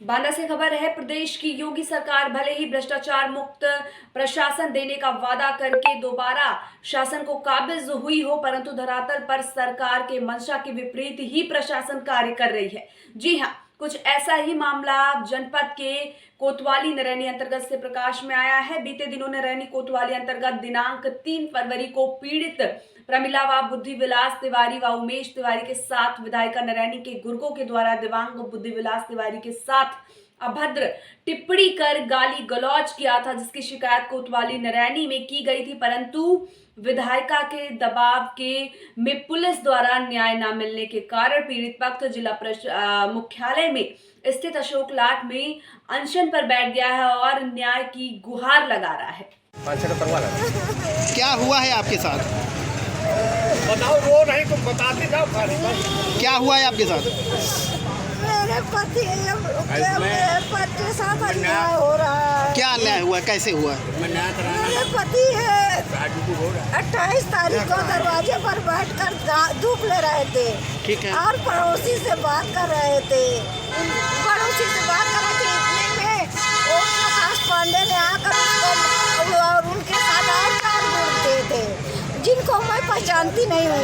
बांदा से खबर है। प्रदेश की योगी सरकार भले ही भ्रष्टाचार मुक्त प्रशासन देने का वादा करके दोबारा शासन को काबिज हुई हो, परंतु धरातल पर सरकार के मंशा के विपरीत ही प्रशासन कार्य कर रही है। जी हां, कुछ ऐसा ही मामला जनपद के कोतवाली नरैनी अंतर्गत से प्रकाश में आया है। बीते दिनों नरैनी कोतवाली अंतर्गत दिनांक 3 फरवरी को पीड़ित प्रमिला व बुद्धि विलास तिवारी व उमेश तिवारी के साथ विधायिका नरैनी के गुर्गों के द्वारा दिव्यांग बुद्धि विलास तिवारी के साथ अभद्र टिप्पणी कर गाली गलौज किया था, जिसकी शिकायत कोतवाली नरैनी में की गई थी, परंतु विधायिका के दबाव के में पुलिस द्वारा न्याय न मिलने के कारण पीड़ित पक्ष जिला मुख्यालय में स्थित अशोक लाट में अनशन पर बैठ गया है और न्याय की गुहार लगा रहा है। क्या हुआ है आपके साथ? बताओ, वो नहीं तो बताते जाओ। क्या हुआ है आपके साथ? मेरे पति के साथ अन्याय हो रहा है। क्या अन्याय हुआ, कैसे हुआ? मेरे पति है 28 तारीख को दरवाजे पर बैठकर धूप ले रहे थे। ठीक है। और पड़ोसी से बात कर रहे थे। पड़ोसी से बात कर रहे थे, इतने में ओम प्रकाश पांडे ने आकर उसको और उनके साथ और 4 लोग थे जिनको मैं पहचानती नहीं हूँ।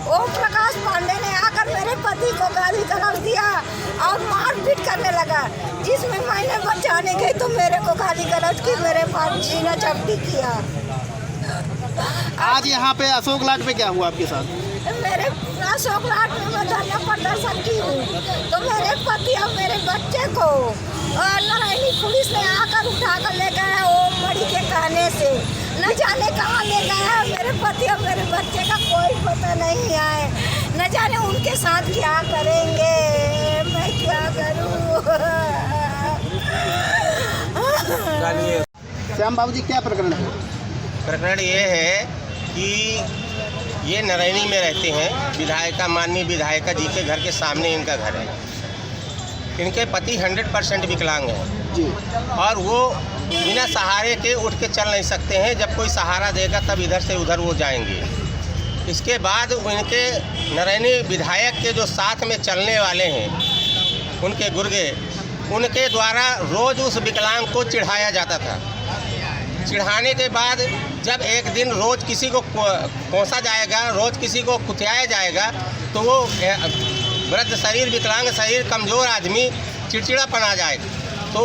ओम प्रकाश पांडे ने आकर मेरे पति को गाली गलौज दिया और मारपीट करने लगा, जिसमें मैंने बचाने गई तो मेरे को गाली गलौज की, मेरे पास छीना झपटी किया। आज यहाँ पे अशोक लाट पे क्या हुआ आपके साथ? मेरे अशोक लाट में मैं धरना प्रदर्शन की हूँ, तो मेरे पति और मेरे बच्चे को नरैनी पुलिस ने आकर उठा कर ले गया। ओम मणि के कहने से न जाने कहाँ ले गया। मेरे पति और मेरे बच्चे का कोई पता नहीं है। न जाने उनके साथ क्या करेंगे, मैं क्या करूँ। श्याम बाबू जी, क्या प्रकरण है? प्रकरण ये है कि ये नरैनी में रहते हैं। विधायिका, माननीय विधायिका जी के घर के सामने इनका घर है। इनके पति 100% विकलांग हैं जी। और वो बिना सहारे के उठ के चल नहीं सकते हैं। जब कोई सहारा देगा तब इधर से उधर वो जाएंगे। इसके बाद उनके नरैनी विधायक के जो साथ में चलने वाले हैं, उनके गुर्गे, उनके द्वारा रोज़ उस विकलांग को चिढ़ाया जाता था। चिढ़ाने के बाद जब एक दिन रोज़ किसी को कोसा जाएगा, रोज़ किसी को कुतियाया जाएगा, तो वो वृद्ध शरीर, विकलांग शरीर, कमज़ोर आदमी चिड़चिड़ापन आ जाएगा। तो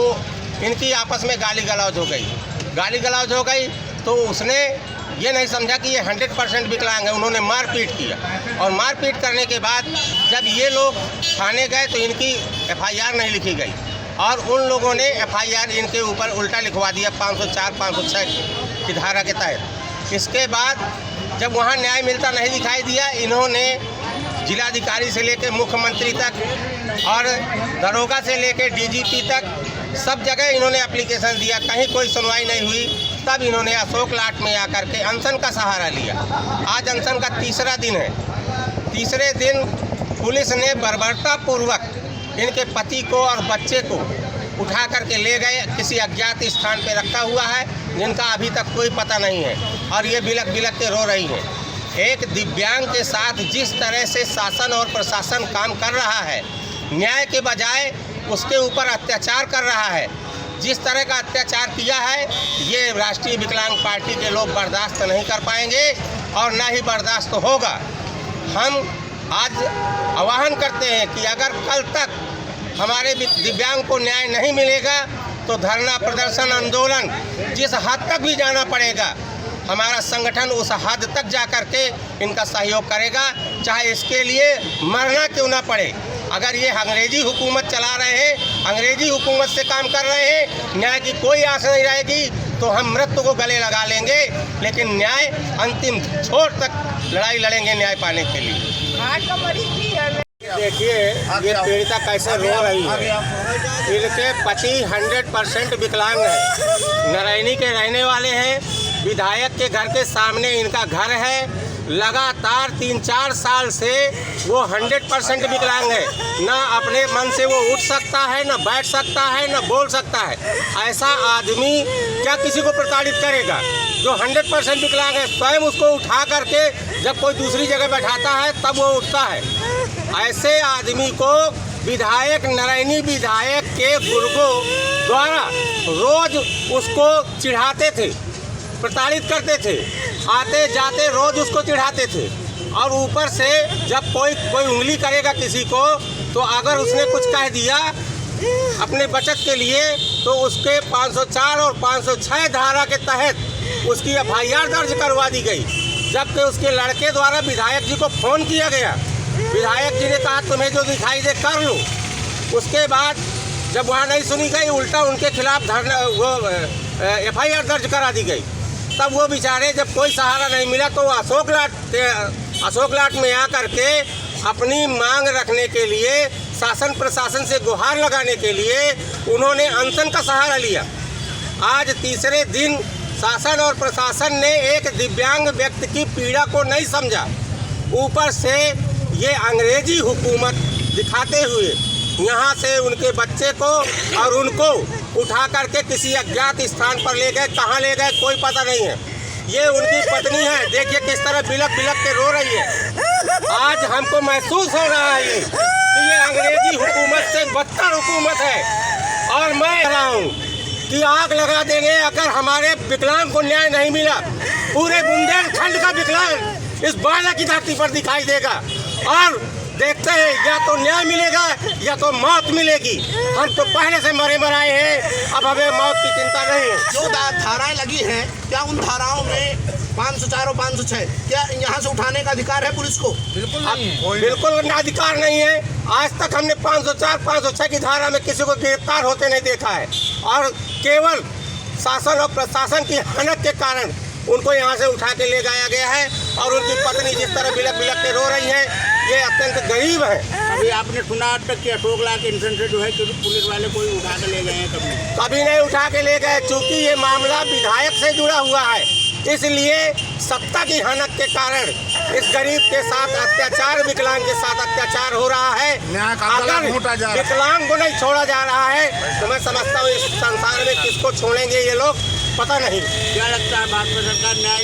इनकी आपस में गाली गलौज हो गई। तो उसने ये नहीं समझा कि ये 100% विकलांग है। उन्होंने मारपीट किया और मारपीट करने के बाद जब ये लोग थाने गए तो इनकी FIR नहीं लिखी गई और उन लोगों ने FIR इनके ऊपर उल्टा लिखवा दिया 504, 506 की धारा के तहत। इसके बाद जब वहाँ न्याय मिलता नहीं दिखाई दिया, इन्होंने जिलाधिकारी से लेकर मुख्यमंत्री तक और दरोगा से लेकर DGP तक सब जगह इन्होंने एप्लीकेशन दिया, कहीं कोई सुनवाई नहीं हुई। तब इन्होंने अशोक लाट में आकर के अनशन का सहारा लिया। आज अनशन का 3रा दिन है। तीसरे दिन पुलिस ने बर्बरतापूर्वक इनके पति को और बच्चे को उठा करके ले गए। किसी अज्ञात स्थान पर रखा हुआ है जिनका अभी तक कोई पता नहीं है और ये बिलक बिलक के रो रही हैं। एक दिव्यांग के साथ जिस तरह से शासन और प्रशासन काम कर रहा है, न्याय के बजाय उसके ऊपर अत्याचार कर रहा है, जिस तरह का अत्याचार किया है, ये राष्ट्रीय विकलांग पार्टी के लोग बर्दाश्त नहीं कर पाएंगे और न ही बर्दाश्त होगा। हम आज आह्वान करते हैं कि अगर कल तक हमारे दिव्यांग को न्याय नहीं मिलेगा तो धरना प्रदर्शन आंदोलन जिस हद तक भी जाना पड़ेगा, हमारा संगठन उस हद तक जा कर के इनका सहयोग करेगा, चाहे इसके लिए मरना क्यों ना पड़े। अगर ये अंग्रेजी हुकूमत चला रहे हैं, अंग्रेजी हुकूमत से काम कर रहे हैं, न्याय की कोई आस नहीं रहेगी तो हम मृत्यु को गले लगा लेंगे, लेकिन न्याय अंतिम छोर तक लड़ाई लड़ेंगे न्याय पाने के लिए। देखिए ये पीड़िता कैसे रो रही है। इनके पति 100% विकलांग है, नरैनी के रहने वाले हैं। विधायक के घर के सामने इनका घर है। लगातार 3-4 साल से वो 100% विकलांग है। ना अपने मन से वो उठ सकता है, ना बैठ सकता है, ना बोल सकता है। ऐसा आदमी क्या किसी को प्रताड़ित करेगा? जो 100% विकलांग है स्वयं उसको उठा करके जब कोई दूसरी जगह बैठाता है तब वो उठता है। ऐसे आदमी को विधायक, नरैनी विधायक के गुर्गों द्वारा रोज उसको चिढ़ाते थे, प्रताड़ित करते थे, आते जाते रोज उसको चिढ़ाते थे। और ऊपर से जब कोई उंगली करेगा किसी को, तो अगर उसने कुछ कह दिया अपने बचत के लिए, तो उसके 504 और 506 धारा के तहत उसकी एफआईआर दर्ज करवा दी गई। जबकि उसके लड़के द्वारा विधायक जी को फ़ोन किया गया, विधायक जी ने कहा तुम्हें जो दिखाई दे कर लो। उसके बाद जब वहाँ नहीं सुनी गई, उल्टा उनके खिलाफ एफआईआर दर्ज करा दी गई। तब वो बेचारे जब कोई सहारा नहीं मिला, तो अशोक लाट में आकर के अपनी मांग रखने के लिए, शासन प्रशासन से गुहार लगाने के लिए उन्होंने अनशन का सहारा लिया। आज तीसरे दिन शासन और प्रशासन ने एक दिव्यांग व्यक्ति की पीड़ा को नहीं समझा। ऊपर से ये अंग्रेजी हुकूमत दिखाते हुए यहाँ से उनके बच्चे को और उनको उठा करके किसी अज्ञात स्थान पर ले गए। कहाँ ले गए कोई पता नहीं है। ये उनकी पत्नी है, देखिए किस तरह बिलक बिलक के रो रही है। आज हमको महसूस हो रहा है कि ये अंग्रेजी हुकूमत से बदतर हुकूमत है। और मैं कह रहा हूँ कि आग लगा देंगे अगर हमारे विकलांग को न्याय नहीं मिला। पूरे बुंदेलखंड का विकलांग इस बाला की धरती पर दिखाई देगा। और देखते हैं, या तो न्याय मिलेगा या तो मौत मिलेगी। हम तो पहले से मरे मराए हैं, अब हमें मौत की चिंता नहीं है। जो धाराएं लगी हैं, क्या उन धाराओं में 504 और 506 क्या यहाँ से उठाने का अधिकार है पुलिस को? बिल्कुल नहीं है, बिल्कुल अधिकार नहीं है। आज तक हमने 504, 506 की धारा में किसी को गिरफ्तार होते नहीं देखा है। और केवल शासन और प्रशासन की हनक के कारण उनको यहाँ से उठा के ले जाया गया है। और उनकी पत्नी जिस तरह बिलक बिलक के रो रही है, ये अत्यंत गरीब है। अभी आपने सुना तक कि अशोक लाट इंसिडेंट से जो है कि पुलिस वाले कोई उठा के ले गए हैं? कभी नहीं उठा के ले गए। चूँकि ये मामला विधायक से जुड़ा हुआ है, इसलिए सत्ता की हनक के कारण इस गरीब के साथ अत्याचार, विकलांग के साथ अत्याचार हो रहा है। अगर विकलांग को नहीं छोड़ा जा रहा है तो मैं समझता हूँ इस संसार में किसको छोड़ेंगे ये लोग, पता नहीं। क्या लगता है भारत सरकार न्याय